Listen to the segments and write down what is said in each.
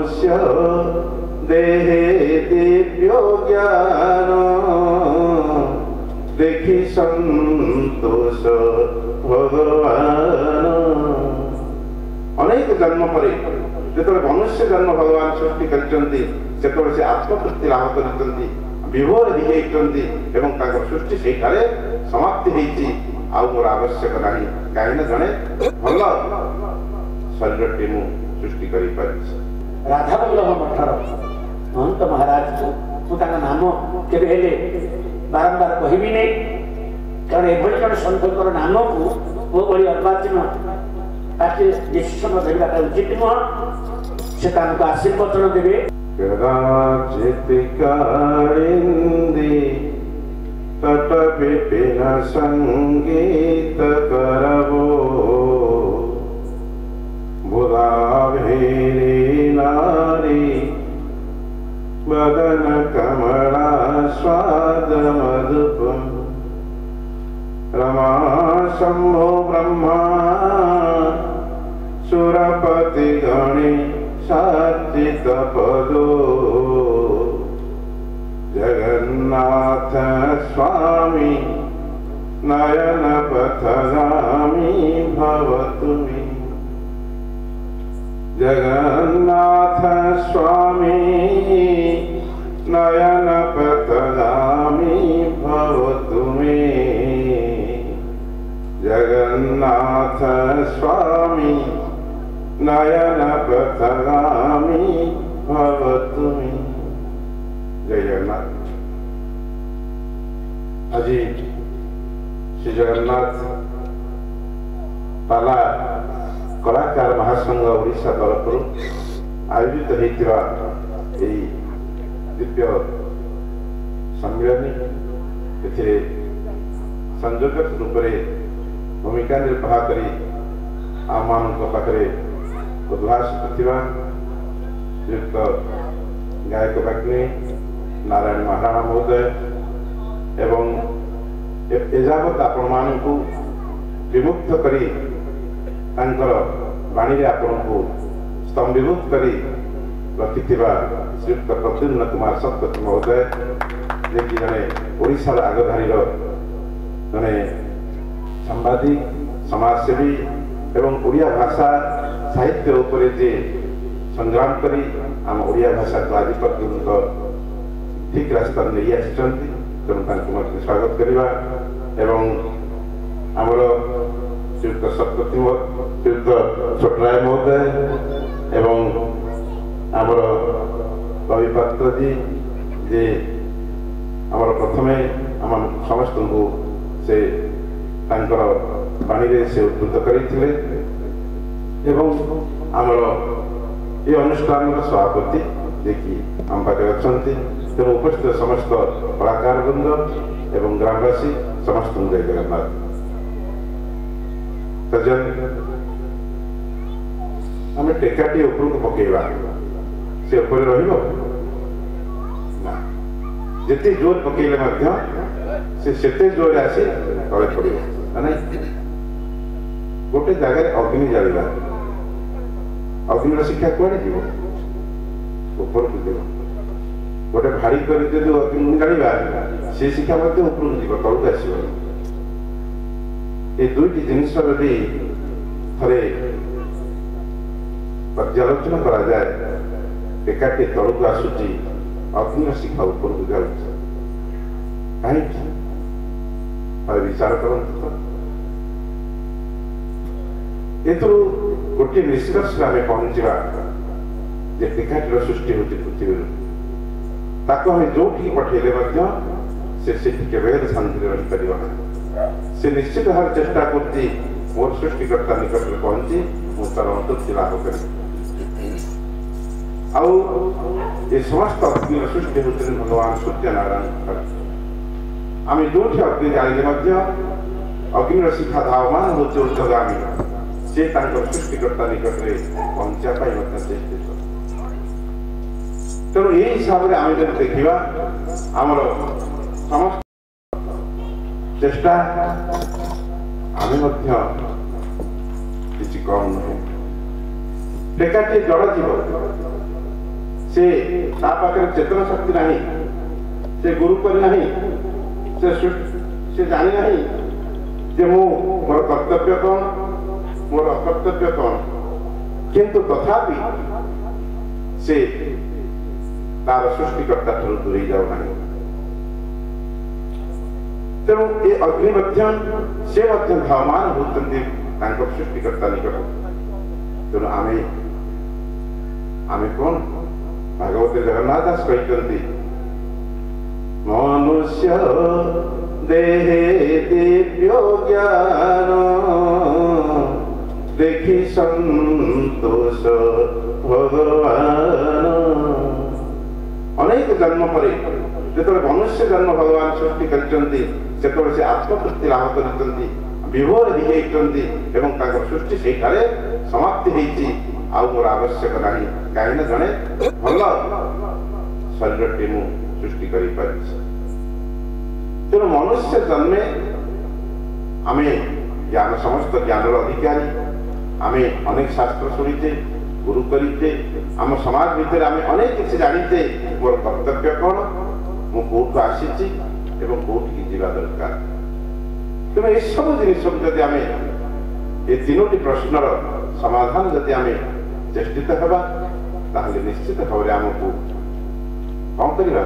मनुष्य देहे दिव्य ज्ञान देखी संतोष भगवान। अनेक जन्म पर जो मनुष्य जन्म भगवान सृष्टि कर आत्मतृप्ति लाभ कर विभोर हो सृष्टि से समाप्ति होती आउ मोर आवश्यक नहीं कहीं जड़े भल शरीर टी सृष्टि कर राधा वल्लभ मठर महंत महाराज को नाम केबे बारंबार कहबी नहीं कारण एभली जन सन्थर नाम को वो भली अर्वाचीन पार्टी डिसीजन धरवा उचित नुह से आशीर्वचन देवे। कदाचित् कालिंदी तट विपिन संगीत करवो बुधाभेरी नारी वदन कमला स्वाद मधुपम रमा शंभो ब्रह्मा सुरपति गणे सात्विक पदो जगन्नाथ स्वामी नयन पथगामी भवतु मे। जगन्नाथ स्वामी नयन पथगामी भवतु मे। जगन्नाथ स्वामी नयन पथगामी भवतु मे। जय जगन्नाथ। आज श्री जगन्नाथ पाला कलाकार महासंघ ओडिशा तरफ आयोजित होता दिव्य सम्मिलनी ए संयोजक रूप से भूमिका निर्वाह कर आम पाखे उद्भाषित श्रीयुक्त गायक बाग्नी नारायण महाराणा महोदय एवं एजावत आपण मानू विमुक्त करी बाणी आपण को स्तंभीभूत कर रखि श्रीयुक्त प्रद्युम्न कुमार शतपथी महोदय जे कि जड़े ओडिशार आगधारी जड़े सांबादिक समाजसेवी एवं ओडिया भाषा साहित्य उपरे जे संग्राम करी आम ओडिया भाषा को आज पर्यंत ठीक रास्ता नहीं आसी तेणु स्वागत करवा एवं आमर श्रीयुक्त शतपथी श्रीयुक्त छोटराय महोदय एवं आमर कवि पात्र जी जे आमर प्रथमे आम समस्त को से बाणी से उद्धृत करते आमर ये अनुष्ठान सभापति जे कि आम पाखे अच्छा तेणु उपस्थित समस्त कलाकार वृंद एवं ग्रामवासी समस्त जय जगन्नाथ। आम टेकाटी उपरको पकेवा से ऊपर रहिबो ना जेते जोर पकेले से सेते जोर आसी तले पड़िबो ना गोटे जगह अग्नि जालिबा अग्नि शिक्षा कुआड़े जीव ऊपर को जीव गोटे भारी कर अग्नि जालिबा से शिक्षा ऊपर को जीव तलू आसो ये दुईटी जिनिस भी थे पर्यालोचना करा जाए एकाटी तलू आसूची अग्नि शिक्षा ऊपर को जाऊँ कहीं विचार करते एथु गोटे निष्कर्ष आम पहुंचा जे टीकाटीर सृष्टि होती पृथ्वी ताको हमें जो पठेले से केवे शांति रही पार से निश्चित भाव चेष्टा करती मोर सृष्टिकर्ता निकट में पहुंची मुझे अंतुक्ति लाभ कर समस्त अग्नि सृष्टि होते भगवान सूर्यनारायण आम जो अग्नि जाने अग्नि शिखा धावमान होते ऊर्धगामी से सृष्टिकर्ता निकट में पहुंचापी चेष्टित तेणु ये हिसाब से आम जब देखा आमर समस्त चेष्टा आम किसी कम नुहे टेकाटी जड़ जीव से ता पाखरे चेतन शक्ति नहीं, से गुरु कर नहीं, से जानी नहीं जे मोर कर्तव्य कौन मोर अकर्तव्य कौन, किंतु तथापि से तार सृष्टिकर्ता ठारू दूरे जाऊ नहीं। तेणु ये अग्नि से धावमान होती सृष्टिकर्ता निकट। तेणु आमे कौन भागवत जगन्नाथ दास कहते मनुष्य देहे दिव्य ज्ञान देखी संतोष भगवान। अनेक जन्म पर जो मनुष्य जन्म भगवान सृष्टि कर आत्मतृप्ति लाभ कर विभोर हो सृष्टि से समाप्ति होती आउ मोर आवश्यक नहीं कहीं जड़े भल शरीर टी सृष्टि कर। तेणु मनुष्य जन्मे आमे ज्ञान समस्त ज्ञान अधिकारी आमे अनेक शास्त्र शुणीचे गुरु करीचे आम समाज भितर आमे अनेक किसी जानीचे मोर कर्तव्य कौन मु कौटू आसी कौटी जावा दरकार। तेणु ये सब जिनिस जदि आमे ये तीनोटी प्रश्नर समाधान जदि आमे चेष्टित हवा ताहले निश्चित भाव आमको कौन करवा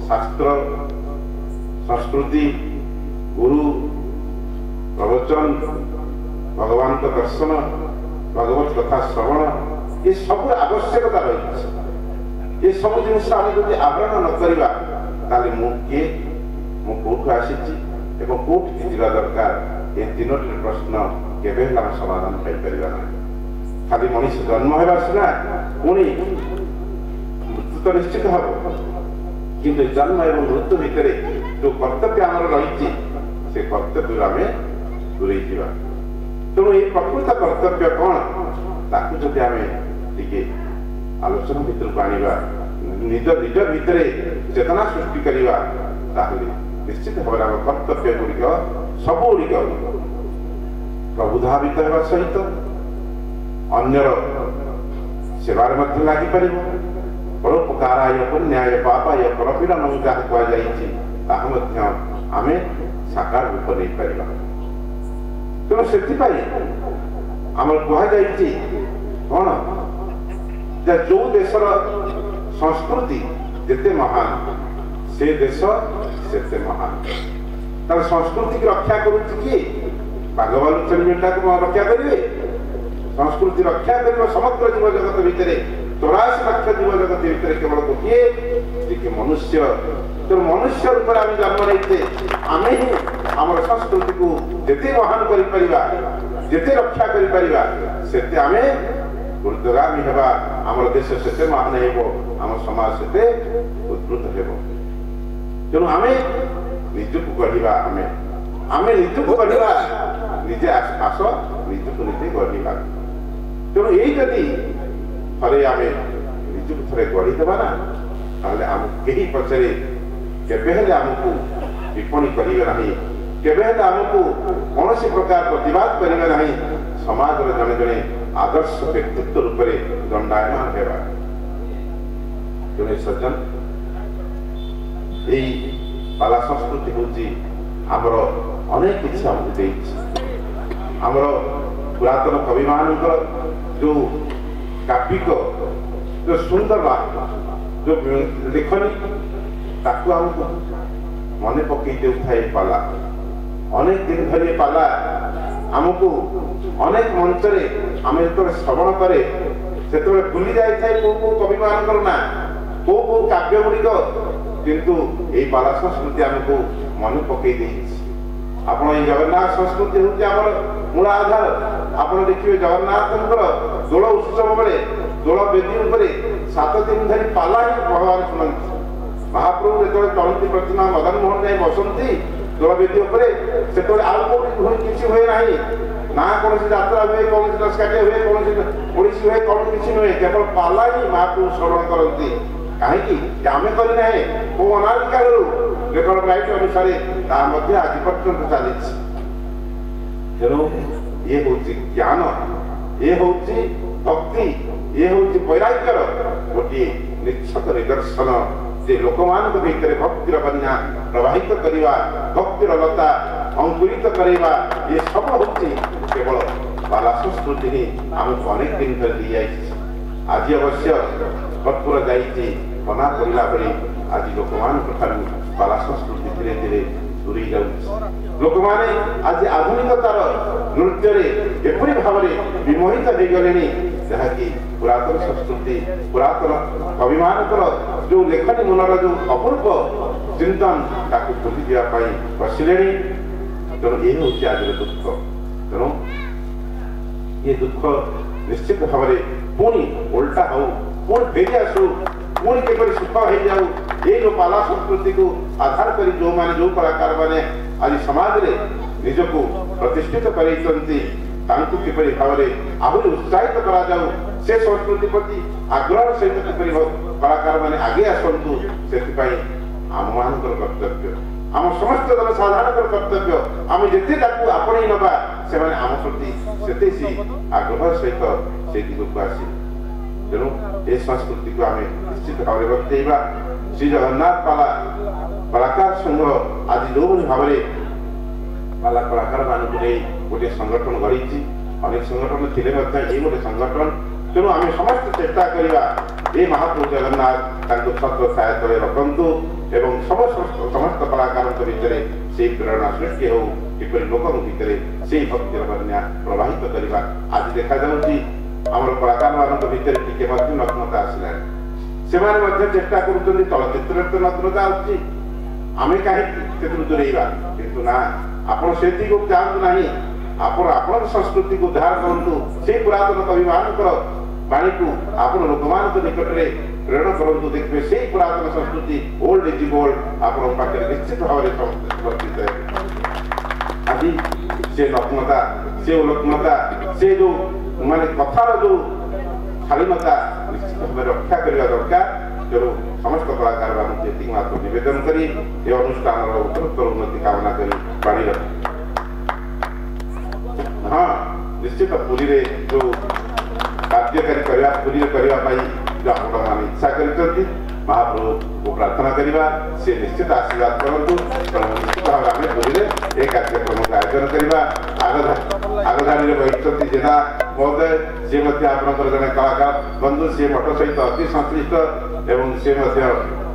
शास्त्र संस्कृति गुरु प्रवचन भगवान का दर्शन भगवत कथा श्रवण ये सब आवश्यकता रही। ये सब जिन आवरण न करवा ताले मु किए मु कौटू आसी कौटी जावा दरकार ये तीनोटी प्रश्न केवे समाधान पाइपर ना। खाली मनुष्य जन्म होगा सीना पुणी मृत्यु तो निश्चित हम किंतु जन्म एवं मृत्यु भितर जो कर्तव्य आम रही से कर्तव्य आम दूरे जा। तेणु ये प्रकृत कर्तव्य कौन ताकू जदि आम टे आलोचना भितर को आनिबा निज निज भितर चेतना सृष्टि करवा निश्चित भाव आम कर्तव्य गुड़िक सब गुड़िक प्रबुधावित होगा सहित अन्यर सेवार मध्य लगी पार परोपकाराय पुण्याय पापाय परपीड़न जहाँ कहुई आमे साकार रूप नहीं पार। तेणु से आम कहुई कौन जो देशर संस्कृति जिते महान से देश से महान तार संस्कृति की रक्षा करुच्ची किए बाघवालू छेली मेंढा को रक्षा करेंगे संस्कृति रक्षा कर समग्र जीव जगत भितर 84 लाख जीव जगत भितर केवल गोटे मनुष्य। तेणु मनुष्य रूप में जन्म नहीं आम ही आम संस्कृति को जिते महान करते रक्षा करते आम ऊर्ध्वगामी होगा आम देश से महान होम समाज से उद्भूत हो। तेणु आम निजक गढ़ा आम निजक गढ़ा निजे आस निजक निजे गढ़ा। तेणु यही जदि थे आम निजक थे गढ़ीदेवा ना ताले आम कहीं पचरे केबेले आमको टिप्पणी करेंगे नहीं केबेले आमको कौन प्रकार प्रतिवाद करेंगे नहीं समाज जड़े जड़े आदर्श व्यक्तित्व रूप से दंडायमान होगा। तेणु सज्जन यही पाला संस्कृति हूँ आमर अनेक किसी आमको आमर पुरातन कवि मान जो काव्यिक जो सुंदर जो लेखनी ताकू आमको मन पकई देउथाए पाला अनेक दिन धरी पाला आमको अनेक मंचरे आम जो श्रवण करे से भूली जाए कौ कवि मान ना कौ काव्य गुड़िक किंतु ये पाला संस्कृति आमको मन पकई आप जगन्नाथ संस्कृति हूँ मूल आधार। आप देखिए जगन्नाथ दोल उत्सव बेले दोल बेदी 7 दिन धरी पाला ही भगवान शुणती महाप्रभु जो चलती प्रतिमा मदन मोहन जाए बसती दोल बेदी से किसी हुए ना कौन यात्रा हुए कौन दशकाटिया हुए कौन ओडिसी हुए कौन किसी नुहे केवल पाला ही महाप्रभु श्रवण करती कहीं आम करना वो अनाधिकार रेकर्ड राइट अनुसार आज पर्यटन चली। तेणु ये हूँ ज्ञान ये हूँ भक्ति ये हूँ वैराग्यर गोटे निश्चित निदर्शन जे लोक भितर भक्तिर बन्या प्रवाहित करवा भक्तिर लता अंकुरित करवा ये सब हूँ केवल बाला संस्कृति ही आमको अनेक दिन धर दी जाए आज अवश्य भरपूर जाइए मना करला बेले आज लोक बाला संस्कृति धीरे धीरे दूरी जाऊँ लोक मैंने आज आधुनिकतार नृत्य एपरी भाव में विमोहित हो गले जहाँकि पुरातन संस्कृति पुरातन कवि मानकर जो लेखनी मनर जो अपूर्व चिंतन ताकू भूली जावाई बसिले तेणु ये हूँ आज दुख तेणु ये दुख निश्चित भाव में पुणी उल्टा हो पुणी फेरी आसू पुणी केपरि सुख हो जाऊ ये जो पाला संस्कृति को आधार कर जो माने जो कलाकार माने आज समाज रे निजको प्रतिष्ठित करैछन्ति तांकु किपरि भाव में आहुरी उत्साहित करा जाऊ से संस्कृति प्रति आग्रह सहित किपरि कलाकार माने आगे आसन्तु सेतिपाई आम मानकर कर्तव्य आम समस्त जनसाधारण कर्तव्य आम जिते आपणे नवा से आम प्रति सेते आग्रह सहित से दिगक आसी तेणु ये संस्कृति को आम निश्चित भाव में बतैवा श्री जगन्नाथ पाला कलाकार संघ आज जो भाव में पाला कलाकार मानक नहीं गोटे संगठन गढ़ी अनेक संगठन थे ये गोटे संगठन तेणु आम समस्त चेष्टा करवा ये महाप्रभु जगन्नाथ छत्र छाया तले रखु एवं समस्त कलाकार भितर से प्रेरणा सृष्टि हो किपरि लोक भितर से भक्तिर बन्या प्रवाहित करवा आज देखा जाऊँगी आम कलाकार मान भितर टिके नग्नता आसला से चेष्टा कर चलचित्र तो नग्नता आसमें कहीं दूरेवा किंतु ना आप से चाहतु ना आपण संस्कृति को उद्धार करूँ से पुरातन कवि मानकर वाणी को आप लोक निकट में प्रेरण करूँ देखिए से पुरातन संस्कृति ओल्ड इज गोल्ड आप निश्चित भाव में समर्पित है आज से नग्नता से उलग्नता से जो माने कथार जो शालीनता निश्चित भाव में रक्षा करने दरकार तेणु समस्त कलाकार मानक मात्र निवेदन करी ये अनुष्ठान उत्तरोत्तर उन्नति कामना करी पानी हाँ निश्चित पुरी रे जो कार्यकारी करने पुरी करने जो आप इच्छा कर महाप्रभु को प्रार्थना करवा से निश्चित आशीर्वाद करूँ निश्चित भाव में पुरी में ये कार्यक्रम को आयोजन करवा आगधाड़ी बही जेना महोदय सी आपंकर जड़े कलाकार बंधु सी मठ सहित अति संश्लिष्ट एवं सी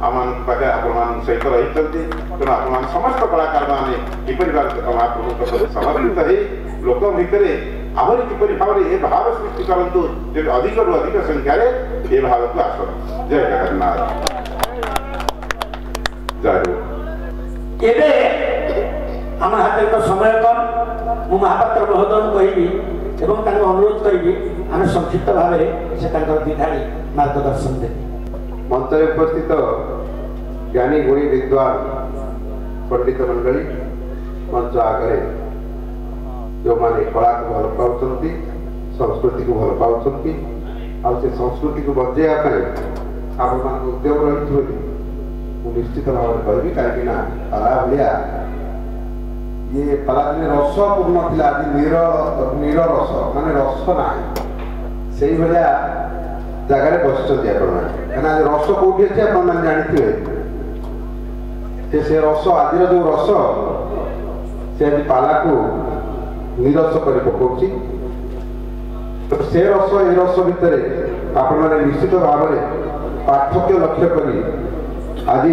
आम पाखे आप सहित रही तेणु आप समस्त कलाकार मैंने किपरि महाप्रभु समर्पित हो लोक भितर आहरी किपरि भाव में ये भाव सृष्टि करूँ जब अधिक रु अधिक संख्यार ये भाव को आस जय जगन्नाथ जय एबे आम हाथ समय कम मु महापात्र महोदय कहबी एवं अनुरोध करी आम संक्षिप्त भाव में से विधानी मार्गदर्शन दे मंच उपस्थित ज्ञानी गुणी विद्वान पंडित मंडली मंच आगे जो माने कला को भल पाँच संस्कृति को भल पाँच से संस्कृति को बजाइवाई आप उद्यम रही निश्चित भाव में कहबी कहीं पाला भाया ये पालादिने रस पूर्ण था आज नीर रस माने रस ना से भाया जगार बस कहीं रस कौटी अच्छे आप जानते से रस आज जो रस से आज पाला को निरस कर पकाउछि से रस ए रस भितर आपण माने निश्चित भाव में पार्थक्य लक्ष्य करी आज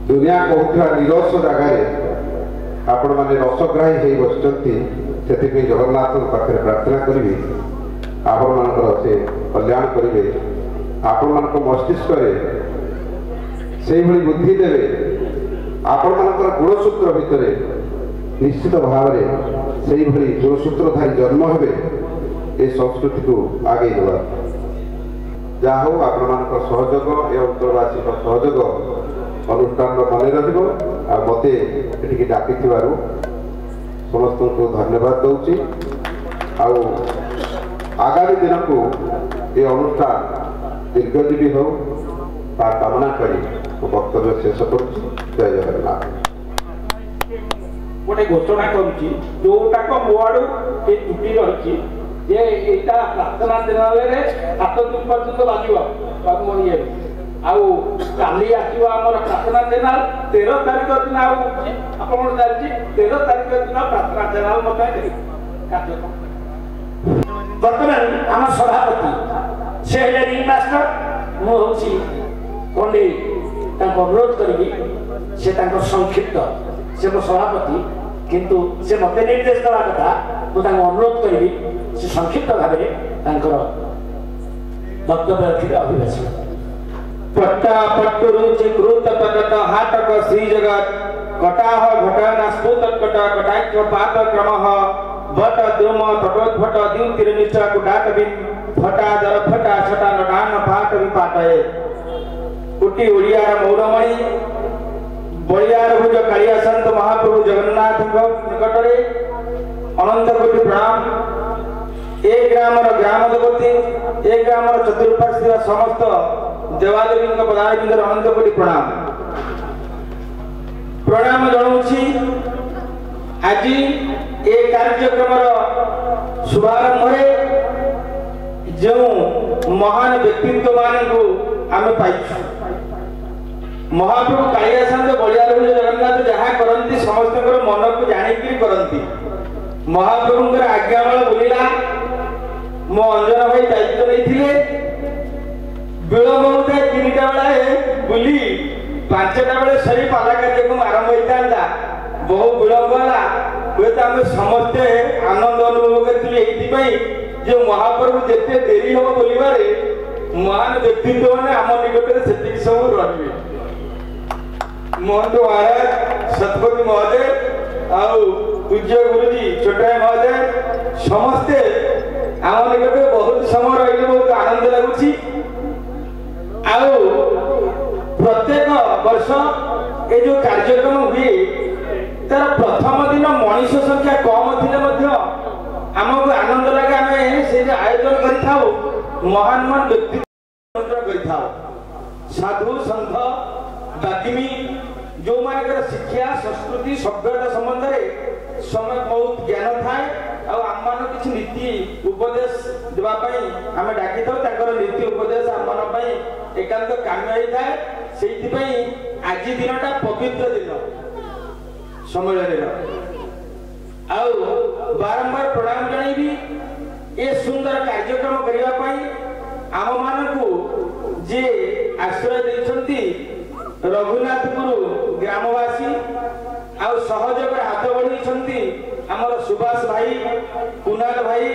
दुनिया कहूरा निरस जगार आपण माने रसग्राही हो बसचंती से जगन्नाथ पाखे प्रार्थना करी आपण मानकर से कल्याण करेंगे आपण मानक मस्तिष्क से बुद्धि देवे आपण मानकर गुणसूत्र भितर निश्चित भाव में से गुणसूत्रधारी जन्म हे ये संस्कृति को आगे देवा जहा हो आपण सहयोग ए अंचलवासी सहयोग अनुष्ठान मन रते ये डाकी समस्त को धन्यवाद दूसरी आगामी दिन को ये अनुष्ठान दीर्घजीवी हो कामना करी वक्तव्य शेष कर जय जगन्नाथ गोटे घोषणा करुच्ची जोटाक मो आड़ू ये त्रुटि रही ଯେ ଏଇଟା ପ୍ରାର୍ଥନା ଦିନରେ 7 ଦିନ ପର୍ଯ୍ୟନ୍ତ ବାଜିବ ବାବୁମଣି ଆଉ କାଲି ଆସିବ ଆମର ପ୍ରାର୍ଥନା ଚ୍ୟାନେଲ 13 ତାରିଖ ଦିନ ଆଉ ଆପଣଙ୍କର ଚାଲିଛି 13 ତାରିଖ ଦିନ ପ୍ରାର୍ଥନା ଚ୍ୟାନେଲ ମଧ୍ୟ କାର୍ଯ୍ୟକ୍ରମ। ବର୍ତ୍ତମାନ ଆମ ସଭାପତି ସେ ହେଲେ ରିଙ୍ଗ ମାଷ୍ଟର, ମୁଁ ହେଉଛି କଣ୍ଡେଇ ତାଙ୍କୁ ଅନୁରୋଧ କରିବି ସେ ତାଙ୍କର ସଂକ୍ଷିପ୍ତ, ସେ ମୋ ସଭାପତି କିନ୍ତୁ ସେ ମୋତେ ନିର୍ଦ୍ଦେଶ ଦେବା କଥା, ମୁଁ ତାଙ୍କୁ ଅନୁରୋଧ କରିବି ସେ ସଂକ୍ଷିପ୍ତ ଭାବରେ ତାଙ୍କର ବକ୍ତବ୍ୟ ରଖିବେ ଅଭିଭାଷଣ। पट्टा पट्टुरुचि कृत पदत हाटक श्री जगत कटाह घटन स्फुत कट कटाक्ष पात क्रमः भट द्रुम तटोद्भट द्युतिर्निष्ठ कुटाट बिन फटा दर फटा छटा नटान पाट विपाटय कुटी ओडियार मौरमणि बलियार भुज कालिया संत महाप्रभु जगन्नाथ निकटरे अनंत कोटि प्रणाम। ए ग्रामर ग्राम देवती ए ग्रामर चतुर्पार्श्व समस्त देवादेवी पदारविंदर अनंत कोटि प्रणाम प्रणाम जनाऊँगी। आज ए कार्यक्रम शुभारंभ जो महान व्यक्तित्व मान आम पाई महाप्रभु कालिया संत बलियार जगन्नाथ जहाँ करती समस्त मन को जाणिक करती महाप्रभुंर आज्ञाबल बुलिला मो अंजन भाई दायित्व नहीं विलंब होता है 3टा बेले बुली 5टा बेले सरी पाला कार्यक्रम आरंभ होता बहु विलंब है हुए तो आम समस्ते आनंद अनुभव करें जो महाप्रभु जिते देरी हम बोलवे महान व्यक्तित्व मैंने आम निकट से सब रे महंत महाराज सतपति महोदय आउ पूज्य गुरुजी छोटाई महोदय समस्ते आम निकट बहुत समय रही बहुत आनंद लगुच प्रत्येक वर्ष ये जो कार्यक्रम हुए तार प्रथम दिन मनीष संख्या कम थी आमको आनंद लगे आम से आयोजन कर महान महान व्यक्ति साधु संत बाग्मी जो मानकर शिक्षा संस्कृति सभ्यता संबंध में समय बहुत ज्ञान थाए आम किसी नीति उपदेश देवाई आम डाकी था नीति उपदेश आम एकांत काम्य होता है से आज दिनटा पवित्र दिन सम्मेलन बारंबार प्रणाम जनइबी ए सुंदर कार्यक्रम करने आम मानू जे आश्रय देती रघुनाथपुर ग्रामवासी आउ सहयोग हाथ बढ़ी आमर सुभाष भाई कुणाल भाई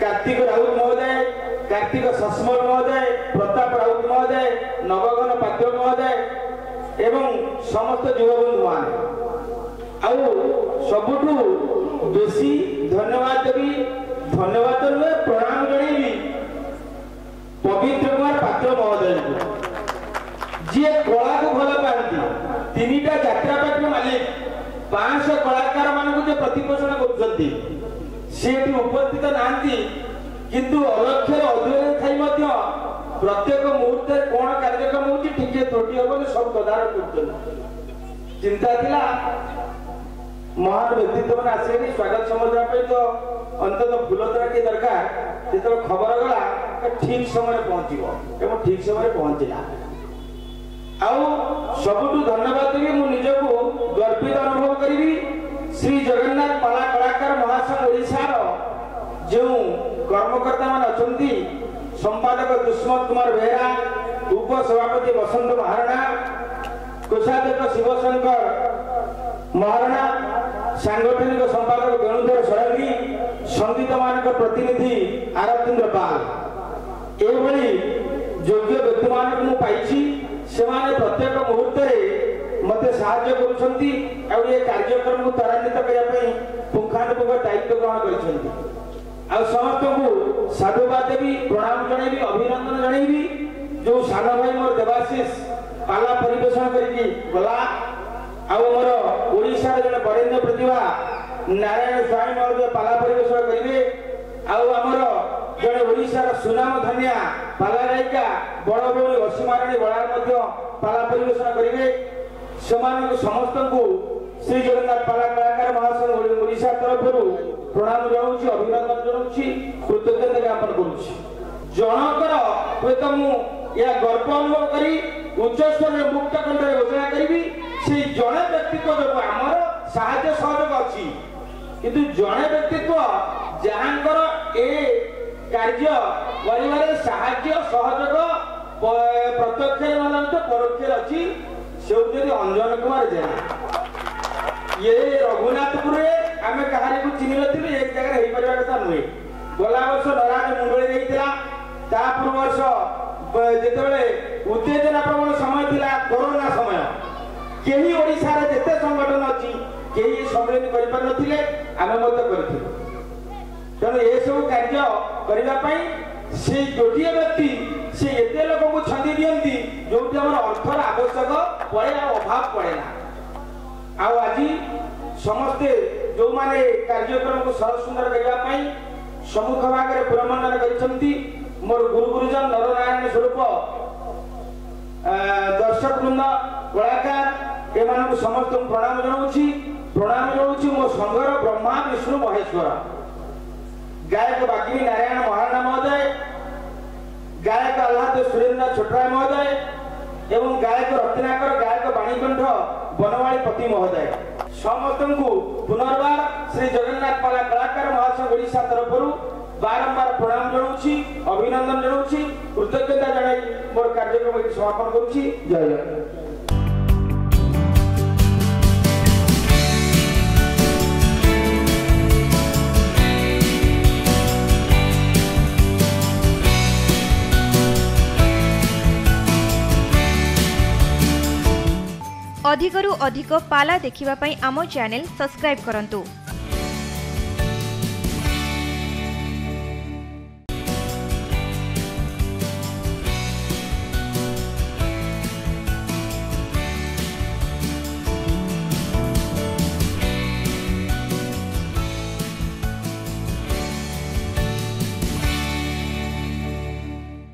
कार्तिक राउत महोदय कार्तिक सस्मल महोदय प्रताप राउत महोदय नवगण पात्र महोदय एवं समस्त युवबंधु मान सबुठू बेसी धन्यवाद देवी धन्यवाद नुहे प्रणाम जनइबी पवित्र कुमार पात्र महोदय जी कला को भल पाती 3टा यात्रा पार्टी मालिक 500 कलाकार मान जो प्रतिपोषण कर उपस्थित नहांती किंतु अलक्ष्य अधूरे थी प्रत्येक मुहूर्त कौन कार्यक्रम हो टिके त्रुटि हम सब तदारख कर चिंता थिला महान व्यक्तित्व मैंने आसे स्वागत समझापी तो अंतत फूलतरा किए दरकार जो खबर गला ठीक समय पहुंचो ठीक समय पहुंचला सबुठू धन्यवाद देवी मु निजको गर्वित अनुभव करी श्री जगन्नाथ पाला कलाकार महासंघ ओडिशार जो कर्मकर्ता मान अच्छा संपादक दुष्मत कुमार बेहरा उपसभापति बसंत महाराणा कोषाध्यक्ष शिवशंकर महाराणा सांगठनिक संपादक वेणुधर षडंगी संगीत मान प्रतिनिधि आरतेन्द्र पाल एभली योग्य व्यक्ति मान पाई से प्रत्येक मुहूर्त मत साहाय्य करुँचे कार्यक्रम को त्वरान्वित करने पुंखानुपुंख दायित्व ग्रहण कर समस्त को साधुवाद देवी प्रणाम जनइबी अभिनंदन जनइबी जो सान भाई मोर देवाशीष पाला परिवेशन करके गला आमर ओडिशार जड़े बरेन्द्र प्रतिभा नारायण स्वामी महोदय पाला परिवेशन करेंगे आमर जड़े ओडिशार सुनाम धनिया पाला गायिका बड़ भौणी असीमाराणी बड़ार पाला परिवेशन करेंगे समस्त को श्री जगन्नाथ पाला कलाकार महासंघ ओडिशा तरफ प्रणाम जनाऊँ अभिनंदन जनाऊँ कृतज्ञता ज्ञापन करुँच जनकर हुएत या गर्व अनुभव करी उच्च स्तर मुक्त कंठ घोषणा करी से जड़े व्यक्तित्व जो आमर साहाय्य सहयोग अच्छी किंतु जड़े व्यक्तित्व जहाँकर ए कार्य कर साहाय्य सहयोग प्रत्यक्ष परोक्ष अच्छी से होती अंजन कुमार जेना ये रघुनाथपुर आम कहानी को चिन्ह नी एक जगह हो पार कथा नुहे गला वर्ष नराज मुंडली जाता पूर्व वर्ष जिते उत्तेजना प्रबल समय थिला कोरोना समय कहीं ओडिशा रे जेते संगठन अच्छी कहीं सम्मिलित कर पार नथिले आमे मत करथिलु तेणु ये सब कार्य करने से गोटे व्यक्ति से एते लोक को छंदी दियंती जोटी हमर अर्थर आवश्यक पड़े अभाव पड़े ना आज समस्ते जो माने कार्यक्रम को सरल सुंदर करने सम्मुख भाग में पुरमंडन करछंती मोर गुरु गुरुजन नरनारायण स्वरूप दर्शक वृंद कलाकार एमान समस्त प्रणाम जनाऊँ मो संघर ब्रह्मा विष्णु महेश्वर गायक बाग्मी नारायण महाराणा महोदय गायक आह्लाद सुरेंद्र छोटराय महोदय एवं गायक रत्नाकर गायक बाणीकंठ बनवाणी पति महोदय समस्त को पुनर्बार श्री जगन्नाथ पाला कलाकार महासंघ ओडिशा तरफ बारंबार प्रणाम जनाऊँ अभिनंदन जनाऊँ कृतज्ञता जनाई मोर कार्यक्रम समापन करुँची जय जय। अधिकरु अधिक पाला देखिबा पई आमो चैनल सब्सक्राइब करंतु।